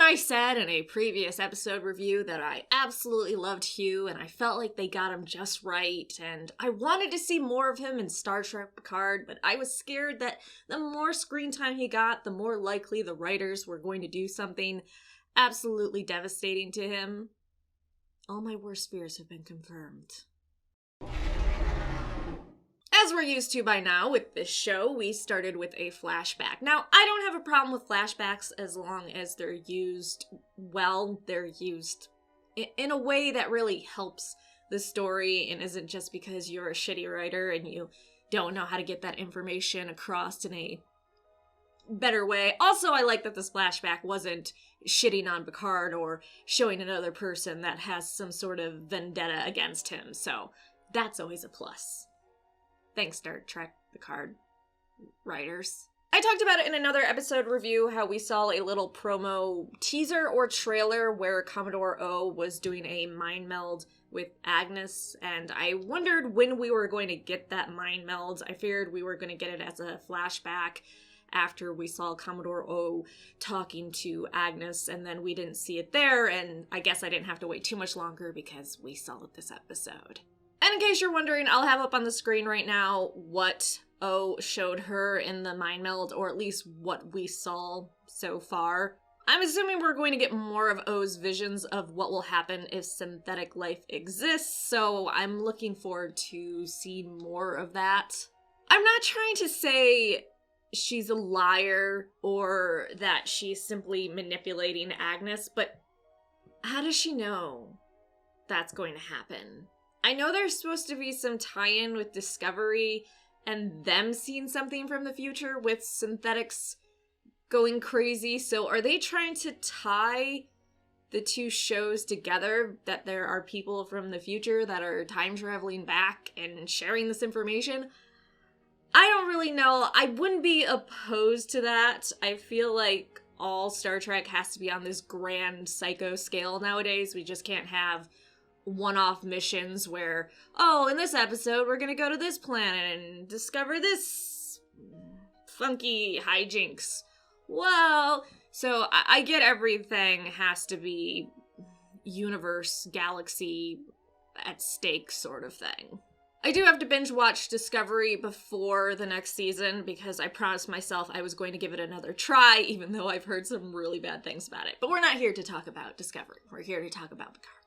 I said in a previous episode review that I absolutely loved Hugh, and I felt like they got him just right, and I wanted to see more of him in Star Trek Picard, but I was scared that the more screen time he got, the more likely the writers were going to do something absolutely devastating to him. All my worst fears have been confirmed. As we're used to by now with this show, we started with a flashback. Now, I don't have a problem with flashbacks as long as they're used well. They're used in a way that really helps the story and isn't just because you're a shitty writer and you don't know how to get that information across in a better way. Also, I like that this flashback wasn't shitting on Picard or showing another person that has some sort of vendetta against him, so that's always a plus. Thanks, Star Trek Picard writers. I talked about it in another episode review, how we saw a little promo teaser or trailer where Commodore O was doing a mind meld with Agnes, and I wondered when we were going to get that mind meld. I figured we were going to get it as a flashback after we saw Commodore O talking to Agnes, and then we didn't see it there, and I guess I didn't have to wait too much longer because we saw it this episode. And in case you're wondering, I'll have up on the screen right now what O showed her in the mind meld, or at least what we saw so far. I'm assuming we're going to get more of O's visions of what will happen if synthetic life exists, so I'm looking forward to seeing more of that. I'm not trying to say she's a liar or that she's simply manipulating Agnes, but how does she know that's going to happen? I know there's supposed to be some tie-in with Discovery and them seeing something from the future with synthetics going crazy, so are they trying to tie the two shows together, that there are people from the future that are time-traveling back and sharing this information? I don't really know. I wouldn't be opposed to that. I feel like all Star Trek has to be on this grand psycho scale nowadays. We just can't have one-off missions where, oh, in this episode we're gonna go to this planet and discover this funky hijinks. Whoa! So I get everything has to be universe, galaxy at stake sort of thing. I do have to binge watch Discovery before the next season because I promised myself I was going to give it another try, even though I've heard some really bad things about it. But we're not here to talk about Discovery. We're here to talk about Picard.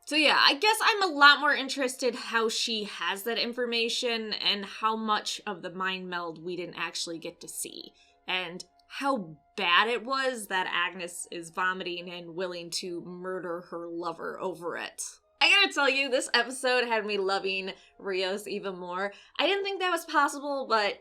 So yeah, I guess I'm a lot more interested how she has that information and how much of the mind meld we didn't actually get to see. And how bad it was that Agnes is vomiting and willing to murder her lover over it. I gotta tell you, this episode had me loving Rios even more. I didn't think that was possible, but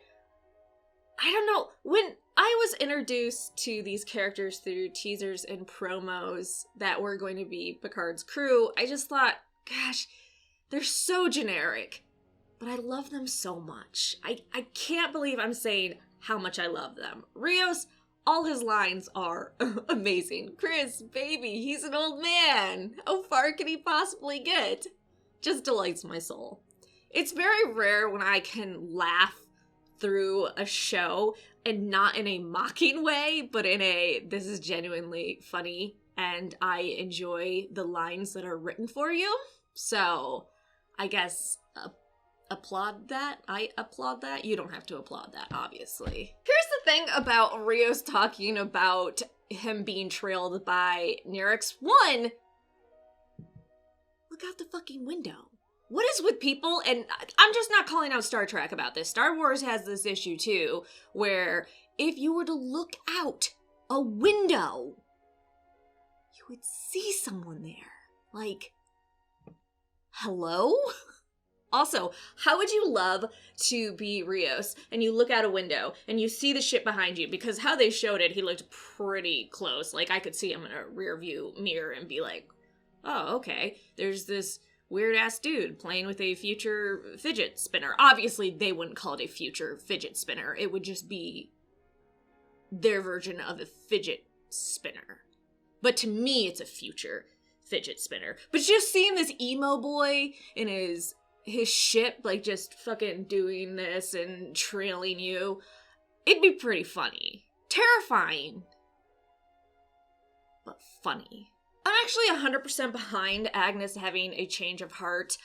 I don't know. When I was introduced to these characters through teasers and promos that were going to be Picard's crew, I just thought, gosh, they're so generic, but I love them so much. I can't believe I'm saying how much I love them. Rios, all his lines are amazing. Chris, baby, he's an old man. How far can he possibly get? Just delights my soul. It's very rare when I can laugh through a show, and not in a mocking way, but in a, this is genuinely funny, and I enjoy the lines that are written for you. So, I guess, applaud that? I applaud that? You don't have to applaud that, obviously. Here's the thing about Rios talking about him being trailed by Nerix. One, look out the fucking window. What is with people, and I'm just not calling out Star Trek about this. Star Wars has this issue too, where if you were to look out a window, you would see someone there. Like, hello? Also, how would you love to be Rios and you look out a window and you see the shit behind you? Because how they showed it, he looked pretty close. Like, I could see him in a rear view mirror and be like, oh, okay, there's this weird-ass dude playing with a future fidget spinner. Obviously, they wouldn't call it a future fidget spinner. It would just be their version of a fidget spinner. But to me, it's a future fidget spinner. But just seeing this emo boy in his ship, like, just fucking doing this and trailing you, it'd be pretty funny. Terrifying. but funny. I'm actually 100% behind Agnes having a change of heart.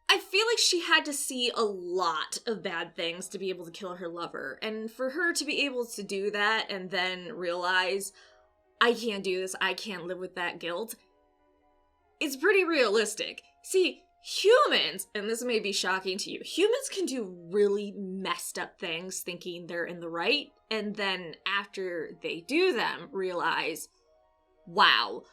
I feel like she had to see a lot of bad things to be able to kill her lover. And for her to be able to do that and then realize, I can't do this, I can't live with that guilt, it's pretty realistic. See, humans, and this may be shocking to you, humans can do really messed up things thinking they're in the right, and then after they do them, realize, wow,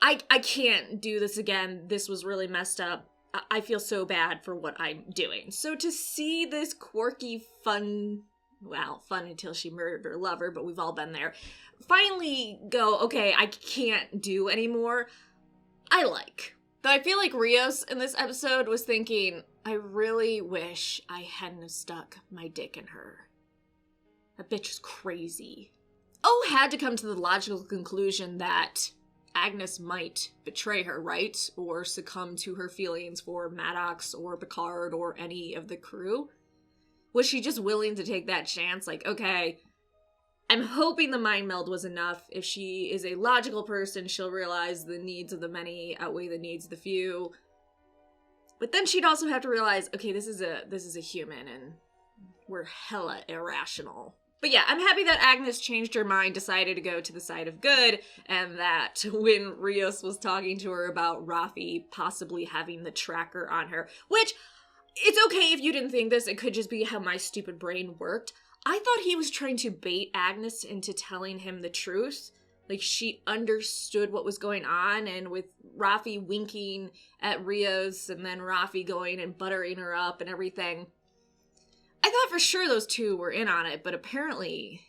I can't do this again, this was really messed up. I feel so bad for what I'm doing. So to see this quirky, fun until she murdered her lover, but we've all been there, finally go, okay, I can't do anymore, I like. Though I feel like Rios in this episode was thinking, I really wish I hadn't have stuck my dick in her. That bitch is crazy. O had to come to the logical conclusion that Agnes might betray her, right? Or succumb to her feelings for Maddox or Picard or any of the crew. Was she just willing to take that chance? Like, okay, I'm hoping the mind meld was enough. If she is a logical person, she'll realize the needs of the many outweigh the needs of the few. But then she'd also have to realize, okay, this is a human and we're hella irrational. But yeah, I'm happy that Agnes changed her mind, decided to go to the side of good, and that when Rios was talking to her about Rafi possibly having the tracker on her, which, it's okay if you didn't think this, it could just be how my stupid brain worked. I thought he was trying to bait Agnes into telling him the truth. Like, she understood what was going on, and with Rafi winking at Rios, and then Rafi going and buttering her up and everything, I thought for sure those two were in on it, but apparently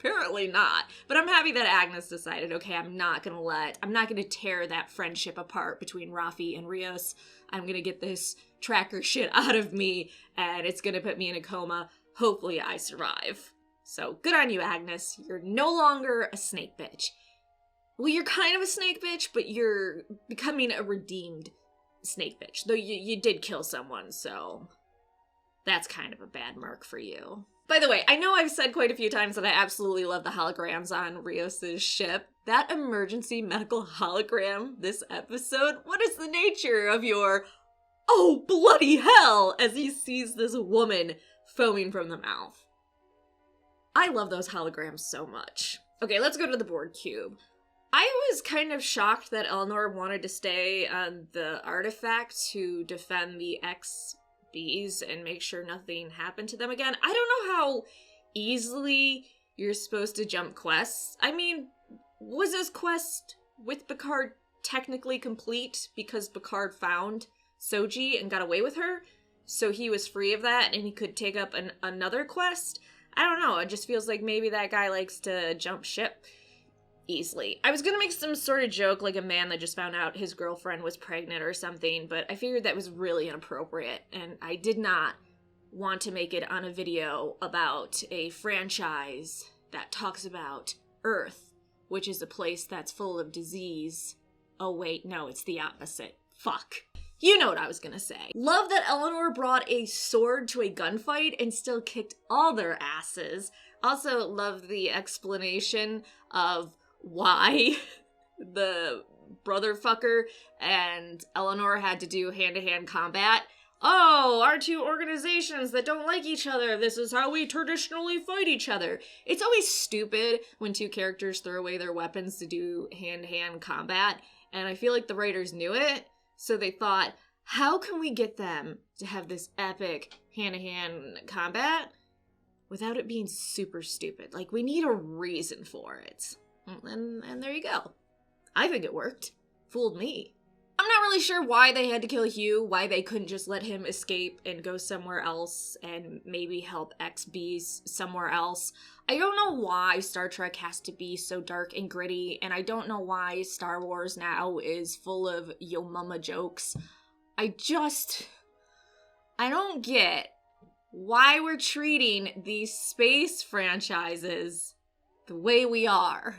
not. But I'm happy that Agnes decided, okay, I'm not gonna tear that friendship apart between Rafi and Rios. I'm gonna get this tracker shit out of me, and it's gonna put me in a coma. Hopefully I survive. So, good on you, Agnes. You're no longer a snake bitch. Well, you're kind of a snake bitch, but you're becoming a redeemed snake bitch. Though you did kill someone, so that's kind of a bad mark for you. By the way, I know I've said quite a few times that I absolutely love the holograms on Rios' ship. That emergency medical hologram this episode, what is the nature of your, oh bloody hell, as he sees this woman foaming from the mouth. I love those holograms so much. Okay, let's go to the board cube. I was kind of shocked that Eleanor wanted to stay on the artifact to defend the ex-bees and make sure nothing happened to them again. I don't know how easily you're supposed to jump quests. I mean, was this quest with Picard technically complete because Picard found Soji and got away with her? So he was free of that and he could take up another quest? I don't know, it just feels like maybe that guy likes to jump ship easily. I was gonna make some sort of joke like a man that just found out his girlfriend was pregnant or something, but I figured that was really inappropriate, and I did not want to make it on a video about a franchise that talks about Earth, which is a place that's full of disease. Oh wait, no, it's the opposite. Fuck. You know what I was gonna say. Love that Eleanor brought a sword to a gunfight and still kicked all their asses. Also love the explanation of why the brother fucker and Eleanor had to do hand-to-hand combat. Oh, our two organizations that don't like each other, this is how we traditionally fight each other. It's always stupid when two characters throw away their weapons to do hand-to-hand combat, and I feel like the writers knew it. So they thought, how can we get them to have this epic hand-to-hand combat without it being super stupid? Like, we need a reason for it. And there you go. I think it worked. Fooled me. I'm not really sure why they had to kill Hugh, why they couldn't just let him escape and go somewhere else and maybe help XBs somewhere else. I don't know why Star Trek has to be so dark and gritty, and I don't know why Star Wars now is full of yo mama jokes. I don't get why we're treating these space franchises the way we are.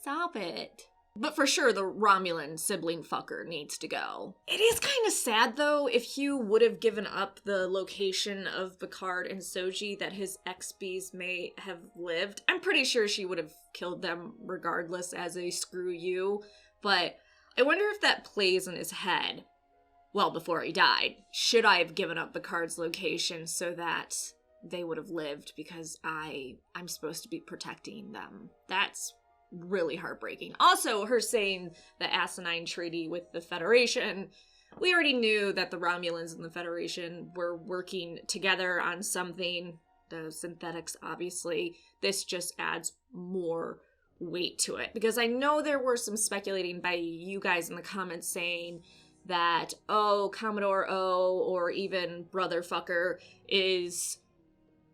Stop it. But for sure, the Romulan sibling fucker needs to go. It is kind of sad, though, if Hugh would have given up the location of Picard and Soji that his ex-bees may have lived. I'm pretty sure she would have killed them regardless as a screw you, but I wonder if that plays in his head. Well, before he died, should I have given up Picard's location so that they would have lived because I'm supposed to be protecting them? That's really heartbreaking. Also, her saying the asinine treaty with the Federation. We already knew that the Romulans and the Federation were working together on something. The synthetics, obviously. This just adds more weight to it. Because I know there were some speculating by you guys in the comments saying that, oh, Commodore O or even Brotherfucker is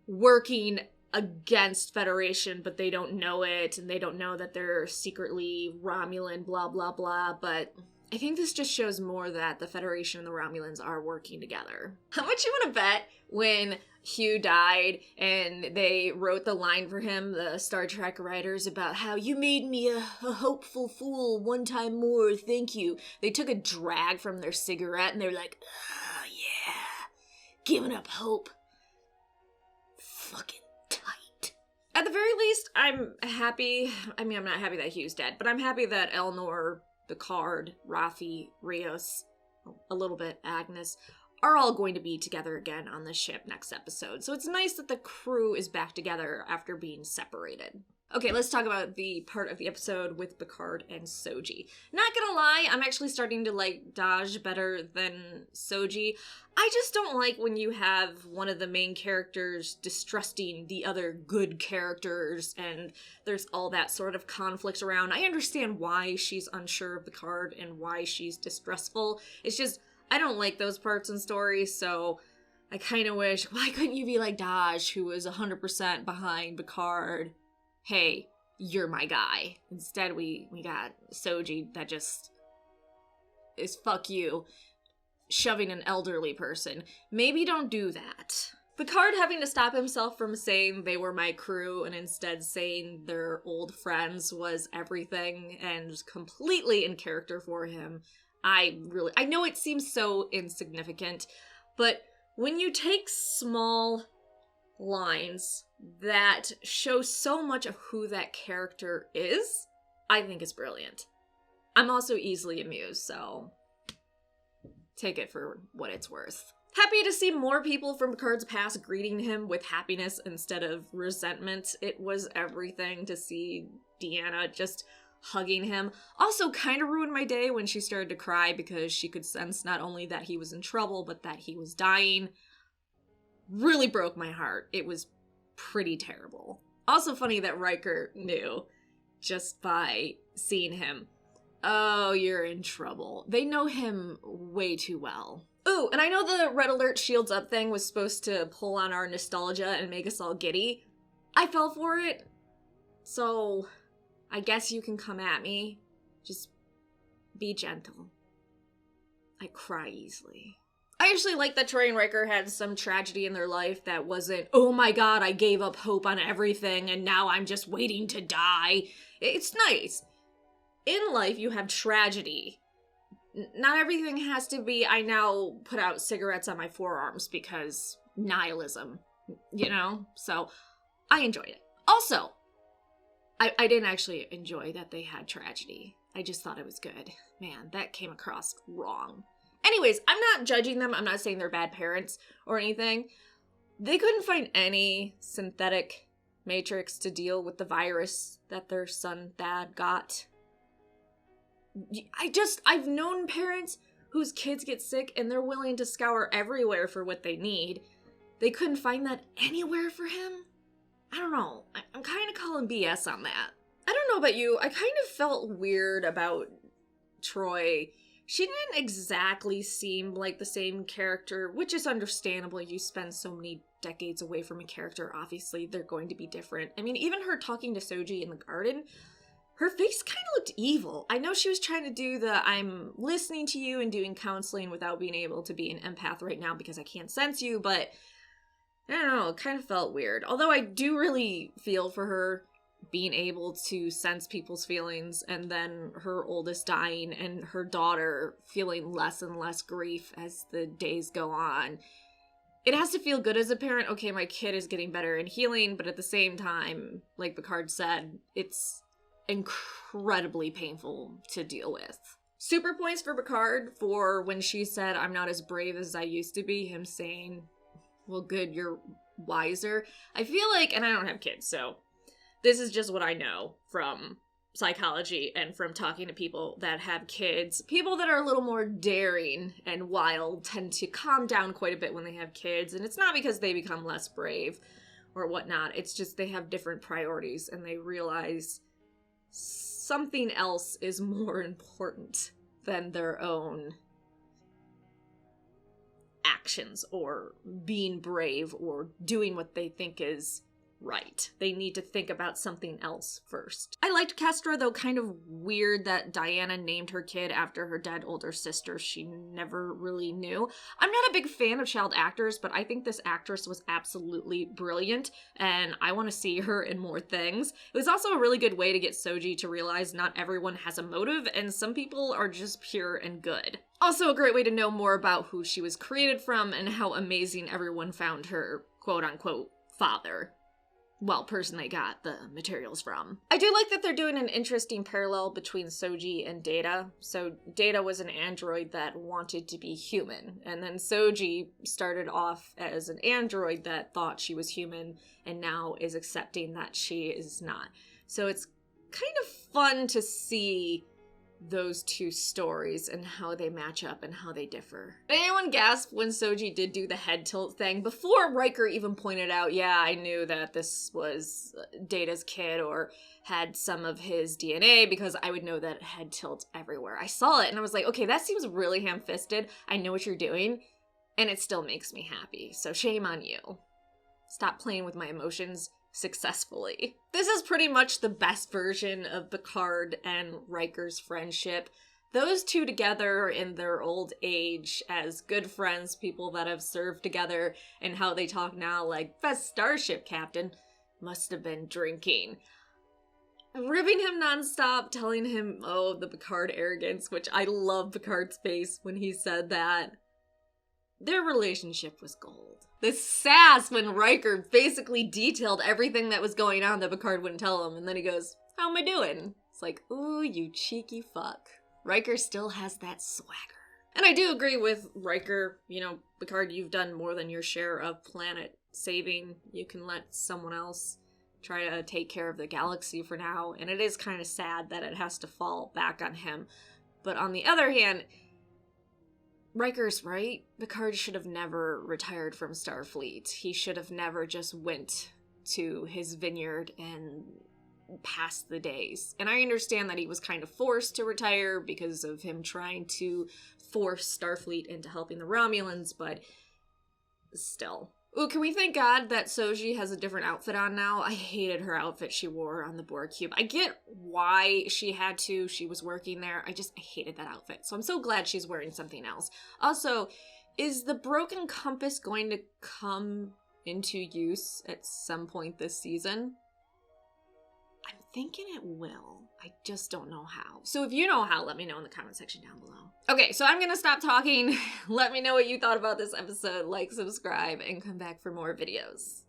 working against Federation, but they don't know it, and they don't know that they're secretly Romulan, blah, blah, blah, but I think this just shows more that the Federation and the Romulans are working together. How much you want to bet when Hugh died and they wrote the line for him, the Star Trek writers, about how you made me a hopeful fool one time more, thank you. They took a drag from their cigarette and they're like, oh yeah, giving up hope. Fucking at the very least, I'm happy. I mean, I'm not happy that Hugh's dead, but I'm happy that Elnor, Picard, Rafi, Rios, a little bit Agnes, are all going to be together again on the ship next episode. So it's nice that the crew is back together after being separated. Okay, let's talk about the part of the episode with Picard and Soji. Not gonna lie, I'm actually starting to like Daj better than Soji. I just don't like when you have one of the main characters distrusting the other good characters, and there's all that sort of conflict around. I understand why she's unsure of Picard and why she's distrustful. It's just, I don't like those parts in stories, so I kind of wish, why couldn't you be like Daj, who was 100% behind Picard? Hey, you're my guy. Instead, we got Soji that just is fuck you, shoving an elderly person. Maybe don't do that. Picard having to stop himself from saying they were my crew and instead saying they're old friends was everything and completely in character for him. I know it seems so insignificant, but when you take small lines that show so much of who that character is, I think it's brilliant. I'm also easily amused, so take it for what it's worth. Happy to see more people from Picard's past greeting him with happiness instead of resentment. It was everything to see Deanna just hugging him. Also kind of ruined my day when she started to cry because she could sense not only that he was in trouble, but that he was dying. Really broke my heart. It was pretty terrible. Also funny that Riker knew just by seeing him. Oh, you're in trouble. They know him way too well. Ooh, and I know the Red Alert Shields Up thing was supposed to pull on our nostalgia and make us all giddy. I fell for it. So, I guess you can come at me. Just be gentle. I cry easily. I actually like that Troi and Riker had some tragedy in their life that wasn't, oh my god, I gave up hope on everything and now I'm just waiting to die. It's nice. In life, you have tragedy. Not everything has to be, I now put out cigarettes on my forearms because nihilism, you know? So, I enjoyed it. Also, I didn't actually enjoy that they had tragedy. I just thought it was good. Man, that came across wrong. Anyways, I'm not judging them. I'm not saying they're bad parents or anything. They couldn't find any synthetic matrix to deal with the virus that their son Thad got. I've known parents whose kids get sick and they're willing to scour everywhere for what they need. They couldn't find that anywhere for him? I don't know. I'm kind of calling BS on that. I don't know about you. I kind of felt weird about Troi. She didn't exactly seem like the same character, which is understandable. You spend so many decades away from a character. Obviously, they're going to be different. I mean, even her talking to Soji in the garden, her face kind of looked evil. I know she was trying to do the I'm listening to you and doing counseling without being able to be an empath right now because I can't sense you, but I don't know, it kind of felt weird. Although I do really feel for her. being able to sense people's feelings, and then her oldest dying and her daughter feeling less and less grief as the days go on. It has to feel good as a parent. Okay, my kid is getting better and healing, but at the same time, like Picard said, it's incredibly painful to deal with. Super points for Picard for when she said, "I'm not as brave as I used to be," him saying, "Well, good, you're wiser." I feel like, and I don't have kids, so this is just what I know from psychology and from talking to people that have kids. People that are a little more daring and wild tend to calm down quite a bit when they have kids, and it's not because they become less brave or whatnot. It's just they have different priorities and they realize something else is more important than their own actions or being brave or doing what they think is right. They need to think about something else first. I liked Kestra, though kind of weird that Diana named her kid after her dead older sister she never really knew. I'm not a big fan of child actors, but I think this actress was absolutely brilliant, and I want to see her in more things. It was also a really good way to get Soji to realize not everyone has a motive, and some people are just pure and good. Also a great way to know more about who she was created from and how amazing everyone found her quote-unquote father. Well, person they got the materials from. I do like that they're doing an interesting parallel between Soji and Data. So Data was an android that wanted to be human, and then Soji started off as an android that thought she was human and now is accepting that she is not. So it's kind of fun to see those two stories and how they match up and how they differ. Did anyone gasp when Soji did do the head tilt thing before Riker even pointed out, yeah, I knew that this was Data's kid or had some of his DNA, because I would know that head tilt everywhere. I saw it and I was like, okay, that seems really ham-fisted. I know what you're doing, and it still makes me happy. So shame on you. Stop playing with my emotions successfully. This is pretty much the best version of Picard and Riker's friendship. Those two together in their old age as good friends, people that have served together, and how they talk now like, best starship captain, must have been drinking. Ribbing him nonstop, telling him, oh, the Picard arrogance, which I love Picard's face when he said that. Their relationship was gold. This sass when Riker basically detailed everything that was going on that Picard wouldn't tell him, and then he goes, how am I doing? It's like, ooh, you cheeky fuck. Riker still has that swagger. And I do agree with Riker, Picard, you've done more than your share of planet saving. You can let someone else try to take care of the galaxy for now, and it is kind of sad that it has to fall back on him. But on the other hand, Riker's right. Picard should have never retired from Starfleet. He should have never just went to his vineyard and passed the days. And I understand that he was kind of forced to retire because of him trying to force Starfleet into helping the Romulans, but still. Ooh, can we thank God that Soji has a different outfit on now? I hated her outfit she wore on the Borg Cube. I get why she had to. She was working there. I hated that outfit. So I'm so glad she's wearing something else. Also, is the broken compass going to come into use at some point this season? I'm thinking it will. I just don't know how. So if you know how, let me know in the comment section down below. Okay, so I'm gonna stop talking. Let me know what you thought about this episode. Like, subscribe, and come back for more videos.